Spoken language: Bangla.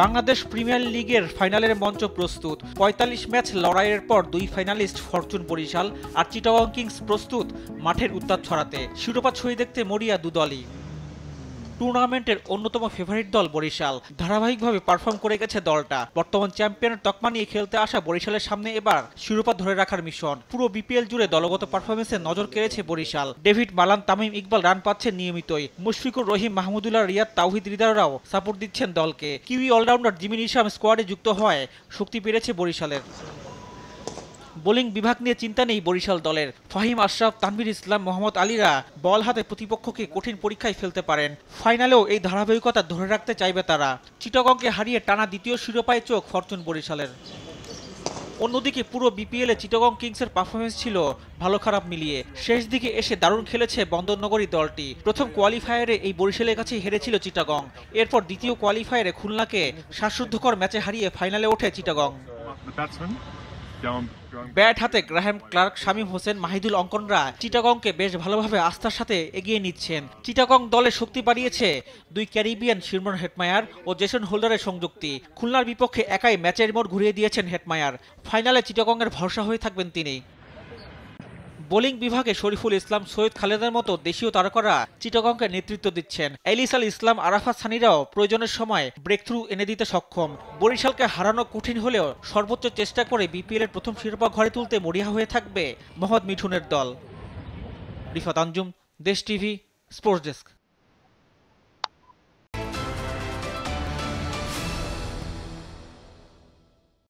বাংলাদেশ প্রিমিয়ার লিগের ফাইনালের মঞ্চ প্রস্তুত। ৪৫ ম্যাচ লড়াইয়ের পর দুই ফাইনালিস্ট ফরচুন বরিশাল আর চিটাগং কিংস প্রস্তুত মাঠের উত্তাপ ছড়াতে। শিরোপা ছবি দেখতে মরিয়া দুদলই। টুর্নামেন্টের অন্যতম ফেভারিট দল বরিশাল। ধারাবাহিকভাবে পারফর্ম করে গেছে দলটা। বর্তমান চ্যাম্পিয়নের তকমা নিয়ে খেলতে আসা বরিশালের সামনে এবার শিরোপা ধরে রাখার মিশন। পুরো বিপিএল জুড়ে দলগত পারফরমেন্সে নজর কেড়েছে Barishal. David Malan, Tamim Iqbal run পাচ্ছেন নিয়মিতই। মুশফিকুর রহিম, মাহমুদুল্লাহ রিয়াদ, তাওহিদ হৃদয়রাও সাপোর্ট দিচ্ছেন দলকে। কিউই অলরাউন্ডার জিমি নিশাম স্কোয়াডে যুক্ত হওয়ায় শক্তি বেড়েছে বরিশালের। বোলিং বিভাগ নিয়ে চিন্তা নেই বরিশাল দলের। ফাহিম আশরাফ, তানভীর ইসলাম, মোহাম্মদ আলীরা বল হাতে প্রতিপক্ষকে কঠিন পরীক্ষায় ফেলতে পারেন। ফাইনালেও এই ধারাবাহিকতা ধরে রাখতে চাইবে তারা। চিটাগংকে হারিয়ে টানা দ্বিতীয় শিরোপায় চোখ ফরচুন বরিশালের। অন্যদিকে পুরো বিপিএলে চিটাগং কিংসের পারফরমেন্স ছিল ভালো খারাপ মিলিয়ে। শেষ দিকে এসে দারুণ খেলেছে বন্দরনগরী দলটি। প্রথম কোয়ালিফায়ারে এই বরিশালের কাছে হেরেছিল চিটাগং। এরপর দ্বিতীয় কোয়ালিফায়ারে খুলনাকে শ্বাসরুদ্ধকর ম্যাচে হারিয়ে ফাইনালে ওঠে চিটাগং। ব্যাট হাতে গ্রাহাম ক্লার্ক, শামীম হোসেন, মাহিদুল অঙ্কনরা চিটাগংকে বেশ ভালোভাবে আস্থার সাথে এগিয়ে নিচ্ছেন। চিটাগং দলে শক্তি বাড়িয়েছে দুই ক্যারিবিয়ান শিরমন হেটমায়ার ও জেসন হোল্ডারের সংযুক্তি। খুলনার বিপক্ষে একাই ম্যাচের মোড় ঘুরিয়ে দিয়েছেন হেটমায়ার। ফাইনালে চিটাগংয়ের ভরসা হয়ে থাকবেন তিনি। বোলিং বিভাগে শরীফুল ইসলাম, সৈয়দ খালেদের মতো দেশীয় তারকারা চিটাগংকে নেতৃত্ব দিচ্ছেন। এলিস আল ইসলাম, আরাফাত সানিরাও প্রয়োজনের সময় ব্রেক থ্রু এনে দিতে সক্ষম। বরিশালকে হারানো কঠিন হলেও সর্বোচ্চ চেষ্টা করে বিপিএলের প্রথম শিরোপা ঘরে তুলতে মরিয়া হয়ে থাকবে মোহাম্মদ মিঠুনের দল। রিফাত আঞ্জুম, দেশ টিভি, স্পোর্টস ডেস্ক।